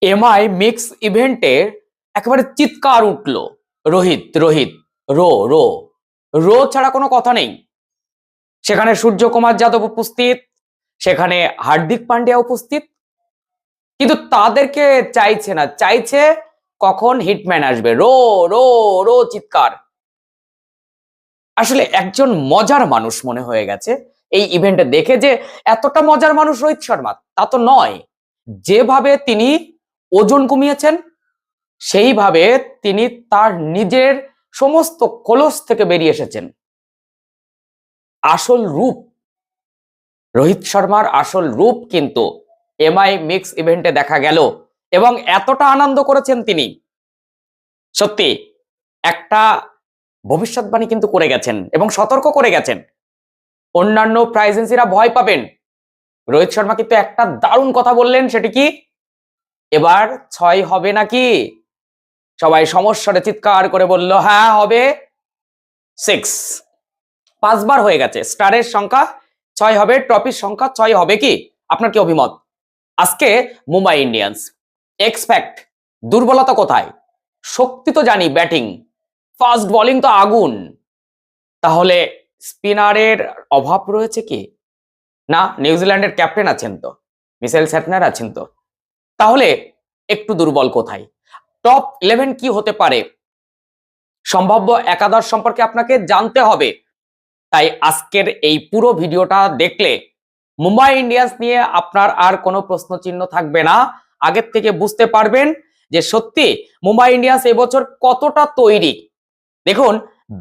MI mix ইভেন্টে একেবারে চিৎকার উঠলো, রোহিত রোহিত রো রো রো ছাড়া কোনো কথা নেই। সেখানে সূর্যকুমার যাদব উপস্থিত, সেখানে হার্দিক পান্ডিয়া উপস্থিত, কিন্তু তাদেরকে চাইছে না, চাইছে কখন হিটম্যান আসবে। রো রো রো চিৎকার। আসলে একজন মজার মানুষ মনে হয়ে গেছে এই ইভেন্টে দেখে, যে এতটা মজার মানুষ রোহিত শর্মা তা তো নয়। যেভাবে তিনি ওজন কমিয়েছেন, সেইভাবে তিনি তার নিজের সমস্ত খোলস থেকে বেরিয়ে এসেছেন। আসল রূপ, রোহিত শর্মার আসল রূপ কিন্তু এমআই মিক্স ইভেন্টে দেখা গেল, এবং এতটা আনন্দ করেছেন তিনি, সত্যি একটা ভবিষ্যৎবাণী কিন্তু করে গেছেন এবং সতর্ক করে গেছেন। অন্যান্য প্রাইজ এজেন্সিরা ভয় পাবেন, রোহিত শর্মা কিন্তু একটা দারুণ কথা বললেন, সেটি কি এবার 6 হবে নাকি? সবাই সমস্যারে চিৎকার করে বলল হ্যাঁ হবে 6। 5 বার হয়ে গেছে, স্টারের সংখ্যা 6 হবে, ট্রফির সংখ্যা 6 হবে কি? আপনার কি অভিমত? আজকে মুম্বাই ইন্ডিয়ান্স এক্সপেক্ট, দুর্বলতা কোথায়? শক্তি তো জানি, ব্যাটিং, ফাস্ট বোলিং তো আগুন, তাহলে স্পিনারের অভাব রয়েছে কি? না, নিউজিল্যান্ডের ক্যাপ্টেন আছেন তো, মিশেল স্যাটনার আছেন তো, তাহলে একটু দুর্বল কোথায়? টপ 11 কি হতে পারে? সম্ভাব্য একাদশ সম্পর্কে আপনাকে জানতে হবে। তাই আজকের এই পুরো ভিডিওটা দেখলে মুম্বাই ইন্ডিয়ান্স নিয়ে আপনার আর কোনো প্রশ্ন চিহ্ন থাকবে না। আগের থেকে বুঝতে পারবেন যে সত্যি মুম্বাই ইন্ডিয়ান্স এবছর কতটা তৈরি। দেখুন,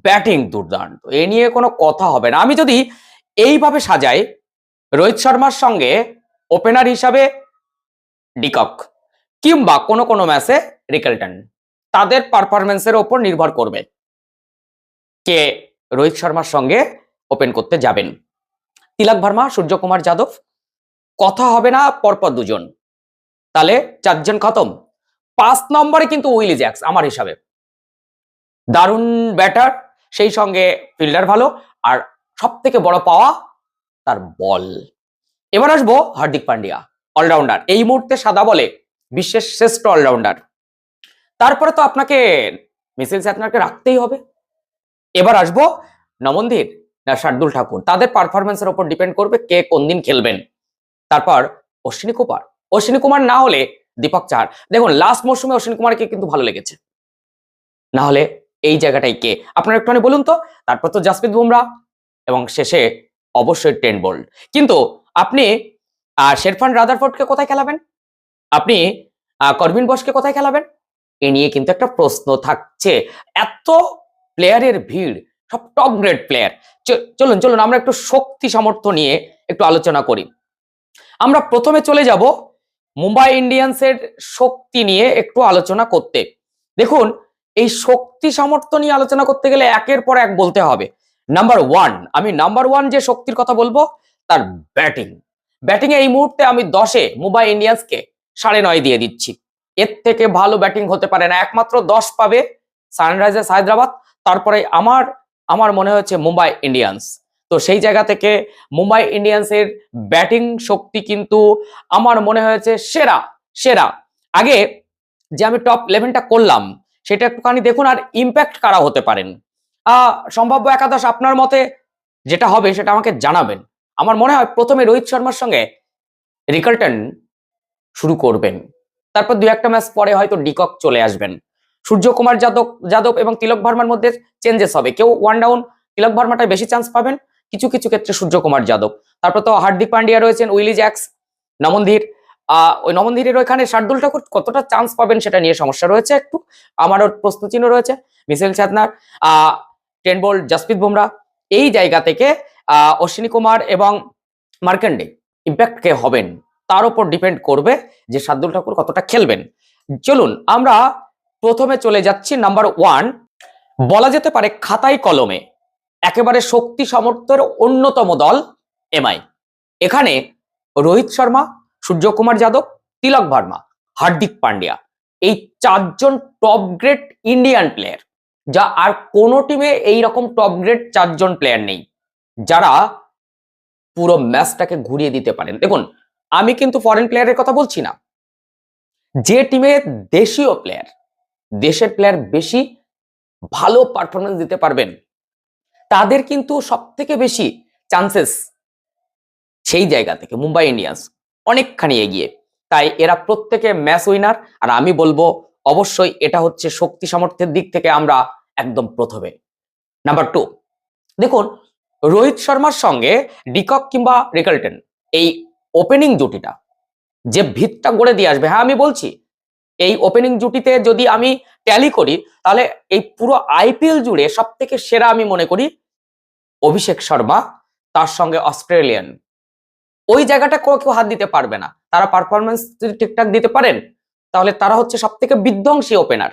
ব্যাটিং দুর্দান্ত, এ নিয়ে কোনো কথা হবে না। আমি যদি এইভাবে সাজাই, রোহিত শর্মার সঙ্গে ওপেনার হিসাবে ডিকক, কিংবা কোনো কোনো ম্যাচে রিকেলটন, তাদের পারফরমেন্সের ওপর নির্ভর করবে কে রোহিত শর্মার সঙ্গে ওপেন করতে যাবেন। তিলক ভার্মা, সূর্যকুমার যাদব, কথা হবে না পরপর দুজন, তাহলে 4 জন খতম। 5 নম্বরে কিন্তু উইলি জ্যাক্স আমার হিসাবে দারুণ ব্যাটার, সেই সঙ্গে ফিল্ডার ভালো, আর সব থেকে বড় পাওয়া তার বল। এবার আসবো হার্দিক পান্ডিয়া, অলরাউন্ডার, এই মুহূর্তে সাদা বলে বিশ্বের শ্রেষ্ঠ অলরাউন্ডার। তারপরে তো আপনাকে মিশেল স্যাটনারকে রাখতেই হবে। এবার আসবো নমনধীর না শার্দুল ঠাকুর, তাদের পারফরমেন্সের উপর ডিপেন্ড করবে কে কোন দিন খেলবেন। তারপর অশ্বিনী কুমার, অশ্বিনী কুমার না হলে দীপক চাহার। দেখুন, লাস্ট মৌসুমে অশ্বিনী কুমারকে কিন্তু ভালো লেগেছে, না হলে এই জায়গাটাই কে আপনারা একটুখানি বলুন তো। তারপর তো জাসপ্রীত বুমরা, এবং শেষে অবশ্যই ট্রেন্ট বোল্ট। কিন্তু আপনি শেরফান রাদারফোর্ডকে কোথায় খেলাবেন? আপনি করবিন বসকে কোথায় খেলাবেন? এ নিয়ে কিন্তু একটা প্রশ্ন থাকছে। এত প্লেয়ারের ভিড়, সব টপ গ্রেড প্লেয়ার। চলুন চলুন আমরা একটু শক্তি সামর্থ্য নিয়ে একটু আলোচনা করি। আমরা প্রথমে চলে যাব মুম্বাই ইন্ডিয়ান্সের শক্তি নিয়ে একটু আলোচনা করতে। দেখুন, এই শক্তি সামর্থ্য নিয়ে আলোচনা করতে গেলে একের পর এক বলতে হবে। নাম্বার 1, আমি নাম্বার 1 যে শক্তির কথা বলবো তার ব্যাটিং। ব্যাটিং এ এই মুহূর্তে আমি 10-এ মুম্বাই ইন্ডিয়ান্সকে 9.5 দিয়ে দিচ্ছি। এর থেকে ভালো ব্যাটিং হতে পারে না, একমাত্র 10 পাবে সানরাইজার্স হায়দ্রাবাদ, তারপরে আমার মনে হচ্ছে মুম্বাই ইন্ডিয়ান্স। তো সেই জায়গা থেকে মুম্বাই ইন্ডিয়ান্সের ব্যাটিং শক্তি কিন্তু আমার মনে হয়েছে সেরা সেরা। আগে যে আমি টপ 11টা করলাম সেটা একটুখানি দেখুন, আর ইম্প্যাক্ট কারা হতে পারেন। সম্ভাব্য একাদশ আপনার মতে যেটা হবে সেটা আমাকে জানাবেন। আমার মনে হয় প্রথমে রোহিত শর্মার সঙ্গে রিকালটন শুরু করবেন, তারপর 2-1টা ম্যাচ পরে হয়তো ডিকক চলে আসবেন। সূর্যকুমার যাদব এবং তিলক ভার্মার মধ্যে চেঞ্জেস হবে, কেউ ওয়ান ডাউন তিলক ভার্মাটাই বেশি চান্স পাবেন, কিছু কিছু ক্ষেত্রে সূর্যকুমার যাদব। তারপর তো হার্দিক পান্ডিয়া রয়েছেন, উইলি জ্যাক্স, নমনধীর। ওই নমনধীরের ওইখানে শার্দুল ঠাকুর কতটা চান্স পাবেন সেটা নিয়ে সমস্যা রয়েছে একটু, আমারও প্রশ্নচিহ্ন রয়েছে। Mitchell Santner, Trent Boult, Jasprit Bumrah, এই জায়গা থেকে অশ্বিনী কুমার এবং মার্কেন্ডে ইম্প্যাক্ট কে হবেন তার উপর ডিপেন্ড করবে যে শার্দুল ঠাকুর কতটা খেলবেন। চলুন আমরা প্রথমে চলে যাচ্ছি নাম্বার 1, বলা যেতে পারে খাতায় কলমে একেবারে শক্তি সামর্থ্যের অন্যতম দল এমআই। এখানে রোহিত শর্মা, সূর্যকুমার যাদব, তিলক ভার্মা, হার্দিক পান্ডিয়া, এই 4 জন টপ গ্রেড ইন্ডিয়ান প্লেয়ার, যা আর কোনো টিমে এইরকম টপ গ্রেড 4 জন প্লেয়ার নেই যারা পুরো ম্যাচটাকে ঘুরিয়ে দিতে পারেন। দেখুন, আমি কিন্তু ফরেন প্লেয়ারের কথা বলছি না, যে টিমে দেশীয় প্লেয়ার, দেশের প্লেয়ার বেশি ভালো পারফরমেন্স দিতে পারবেন, তাদের কিন্তু সব থেকে বেশি চান্সেস সেই জায়গা থেকে মুম্বাই ইন্ডিয়ান্স অনেকখানি এগিয়ে। তাই এরা প্রত্যেকে ম্যাচ উইনার। আর আমি বলবো অবশ্যই এটা হচ্ছে শক্তি সামর্থ্যের দিক থেকে আমরা একদম প্রথমে। নাম্বার 2, দেখুন রোহিত শর্মার সঙ্গে ডিকক কিংবা রিকালটন, এই ওপেনিং জুটিটা যে ভিতটা গড়ে দিয়ে আসবে, হ্যাঁ আমি বলছি এই ওপেনিং জুটিতে যদি আমি ট্যালি করি তাহলে এই পুরো আইপিএল জুড়ে সব থেকে সেরা আমি মনে করি অভিষেক শর্মা, তার সঙ্গে অস্ট্রেলিয়ান। ওই জায়গাটা কেউ হাত দিতে পারবে না। তারা পারফরমেন্স যদি ঠিকঠাক দিতে পারেন তাহলে তারা হচ্ছে সব থেকে বিধ্বংসী ওপেনার।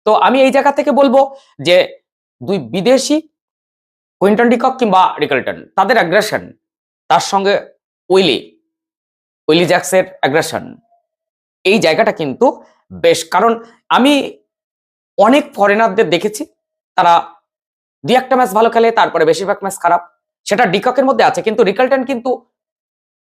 তো আমি এই জায়গা থেকে বলবো যে দুই বিদেশি কুইন্টন ডিকক কিংবা রিকালটন, তাদের অ্যাগ্রেশন, তার সঙ্গে উইলি জ্যাক্সের অ্যাগ্রেশন, এই জায়গাটা কিন্তু বেশ। কারণ আমি অনেক ফরেনারদের দেখেছি তারা দুই একটা ম্যাচ ভালো খেলে, তারপরে বেশিরভাগ ম্যাচ খারাপ। সেটা ডিককের মধ্যে আছে, কিন্তু রিকালটন কিন্তু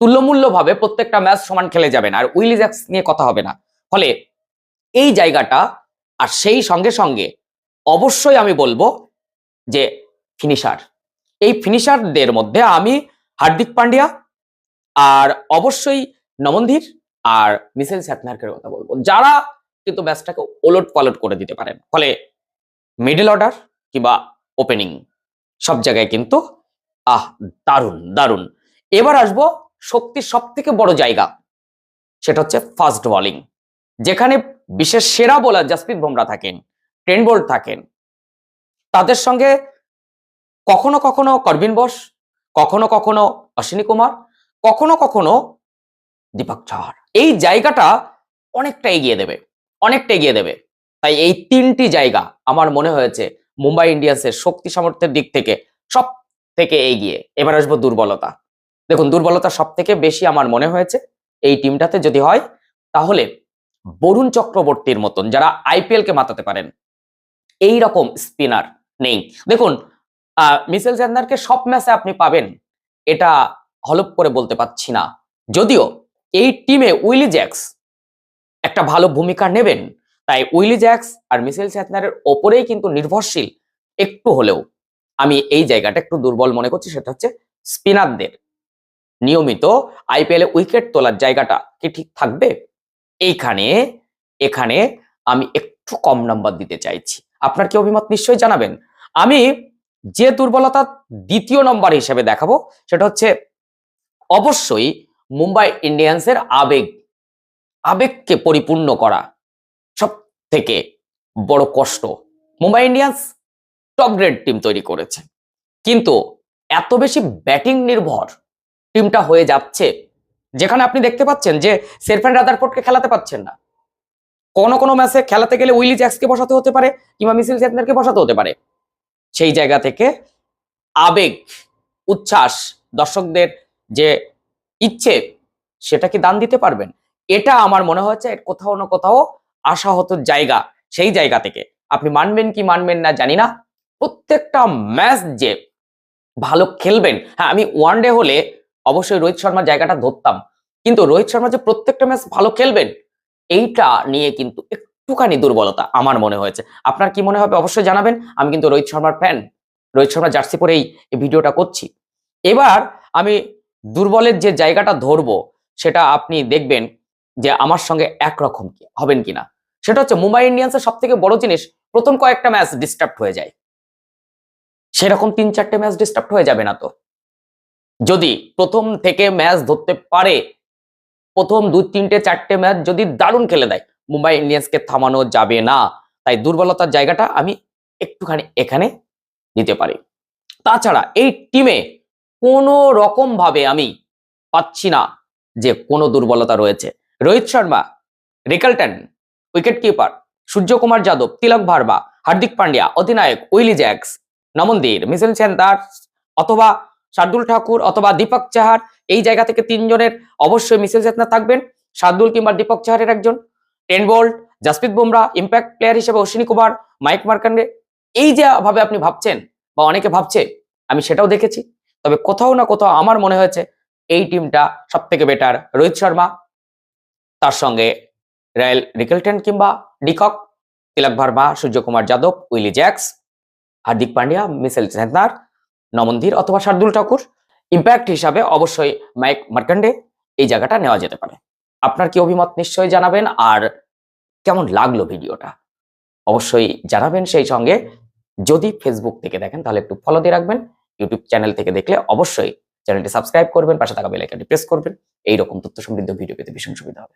তুল্যমূল্যভাবে প্রত্যেকটা ম্যাচ সমান খেলে যাবে না, আর উইলি জ্যাক্স নিয়ে কথা হবে না। ফলে এই জায়গাটা, আর সেই সঙ্গে সঙ্গে অবশ্যই আমি বলবো যে ফিনিশার, এই ফিনিশারদের মধ্যে আমি হার্দিক পান্ডিয়া আর অবশ্যই নমনধীর আর মিচেল স্যাটনারকের কথা বলবো, যারা কিন্তু ম্যাচটাকে ওলট পালট করে দিতে পারেন। ফলে মিডল অর্ডার কিংবা ওপেনিং সব জায়গায় কিন্তু দারুণ দারুণ। এবার আসবো শক্তির সব থেকে বড় জায়গা, সেটা হচ্ছে ফাস্ট বোলিং, যেখানে বিশেষ সেরা বোলার জসপ্রীত বুমরা থাকেন, ট্রেন্ট বোল্ট থাকেন, তাদের সঙ্গে কখনো কখনো করবিন বোস, কখনো কখনো অশ্বিনী কুমার, কখনো কখনো দীপক চাহার। এই জায়গাটা অনেকটা এগিয়ে দেবে, অনেকটা এগিয়ে দেবে। তাই এই তিনটি জায়গা আমার মনে হয়েছে মুম্বাই ইন্ডিয়ান্সের শক্তি সামর্থ্যের দিক থেকে সব থেকে এগিয়ে। এবার আসবো দুর্বলতা। দেখুন দুর্বলতা সব থেকে বেশি আমার মনে হয়েছে এই টিমটাতে যদি হয় তাহলে বরুণ চক্রবর্তীর মতন যারা আইপিএল কে মাতাতে পারেন এই রকম স্পিনার নেই। দেখুন মিচেল স্যাটনারকে সব ম্যাচে আপনি পাবেন এটা হলপ করে বলতে পারছি না, যদিও এই টিমে উইলি জ্যাক্স একটা ভালো ভূমিকা নেবেন। তাই উইলি জ্যাক্স আর মিচেল স্যাটনারের ওপরেই কিন্তু নির্ভরশীল একটু হলেও। আমি এই জায়গাটা একটু দুর্বল মনে করছি, সেটা হচ্ছে স্পিনারদের নিয়মিত আইপিএল এ উইকেট তোলার জায়গাটা কি ঠিক থাকবে? এখানে আমি একটু কম নাম্বার দিতে চাইছি। আপনার কি অভিমত নিশ্চয়ই জানাবেন। আমি যে দুর্বলতা দ্বিতীয় নম্বর হিসেবে দেখাবো সেটা হচ্ছে অবশ্যই মুম্বাই ইন্ডিয়ান্সের আবেগকে পরিপূর্ণ করা সব থেকে বড় কষ্ট। Mumbai Indians top grade team তৈরি করেছে, কিন্তু এত বেশি ব্যাটিং নির্ভর টিমটা হয়ে যাচ্ছে, যেখানে আপনি দেখতে পাচ্ছেন যে সেরফান রাদারফোর্ডকে খেলাতে পাচ্ছেন না। কোনো ম্যাচে খেলাতে গেলে উইলি জ্যাক্সকে বসাতে হতে পারে কিংবা মিচেল স্যাটনারকে বসাতে হতে পারে। সেই জায়গা থেকে আবেগ, উচ্ছ্বাস, দর্শকদের যে ইচ্ছে সেটা কি দান দিতে পারবেন? এটা আমার মনে হচ্ছে কোথাও না কোথাও আশাহত জায়গা। সেই জায়গা থেকে আপনি মানবেন কি মানবেন না জানি না, প্রত্যেকটা ম্যাচ যে ভালো খেলবেন, হ্যাঁ আমি ওয়ানডে হলে অবশ্যই রোহিত শর্মার জায়গাটা ধরতাম, কিন্তু রোহিত শর্মা যে প্রত্যেকটা ম্যাচ ভালো খেলবেন এইটা নিয়ে কিন্তু একটুখানি দুর্বলতা আমার মনে হয়েছে। আপনার কি মনে হবে অবশ্যই জানাবেন। আমি কিন্তু রোহিত শর্মার ফ্যান, রোহিত শর্মা জার্সি পরেই এই ভিডিওটা করছি। এবার আমি দুর্বলের যে জায়গাটা ধরবো সেটা আপনি দেখবেন যে আমার সঙ্গে একরকম হবেন কিনা। সেটা হচ্ছে মুম্বাই ইন্ডিয়ান্সের সব থেকে বড় জিনিস, প্রথম কয়েকটা ম্যাচ ডিস্টার্ব হয়ে যায়, সেরকম 3-4টে ম্যাচ ডিস্টার্ব হয়ে যাবে না তো? যদি প্রথম থেকে ম্যাচ ধরতে পারে, প্রথম 2-3-4টে ম্যাচ যদি দারুণ খেলে দেয়, মুম্বাই ইন্ডিয়ান্সকে থামানো যাবে না। তাই দুর্বলতার জায়গাটা আমি একটুখানি এখানে দিতে পারি। তাছাড়া এই টিমে কোনো রকম ভাবে আমি পাচ্ছি না যে কোনো দুর্বলতা রয়েছে। রোহিত শর্মা, রিকালটন, উইকেট কিপার সূর্যকুমার যাদব, তিলক ভার্মা, হার্দিক পান্ডিয়া, অধিনায়ক উইলি জ্যাক্স, নমনদীর, মিচেল স্যাটনার অথবা শার্দুল ঠাকুর অথবা দীপক চাহার, এই জায়গা থেকে তিনজনের অবশ্যই মিচেল স্যাটনার থাকবেন, শার্দুল কিংবা দীপক চাহারের একজন, Trent Boult, Jasprit Bumrah, impact player হিসেবে অশ্বিনী কুমার, মাইক মার্কান্ডে। এই যে ভাবে আপনি ভাবছেন বা অনেকে ভাবছে আমি সেটাও দেখেছি, তবে কোথাও না কোথাও আমার মনে হয়েছে এই টিমটা সব থেকে বেটার। রোহিত শর্মা, তার সঙ্গে রায়েল রিকেলটেন কিংবা ডিকক, তিলক Verma, Suryakumar Yadav, Willy Jacks, Hardik Pandya, Mitchell সেন্টনার, নমনধীর অথবা শার্দুল ঠাকুর। ইম্প্যাক্ট হিসাবে অবশ্যই মাইক মার্কান্ডে এই জায়গাটা নেওয়া যেতে পারে। আপনার কি অভিমত নিশ্চয়ই জানাবেন, আর কেমন লাগলো ভিডিওটা অবশ্যই জানাবেন। সেই সঙ্গে যদি ফেসবুক থেকে দেখেন তাহলে একটু ফলো দিয়ে রাখবেন, ইউটিউব চ্যানেল থেকে দেখলে অবশ্যই চ্যানেলটি সাবস্ক্রাইব করবেন, পাশে থাকা বেল আইকনটি প্রেস করবেন। এইরকম তথ্য সমৃদ্ধ ভিডিও পেতে ভীষণ সুবিধা হবে।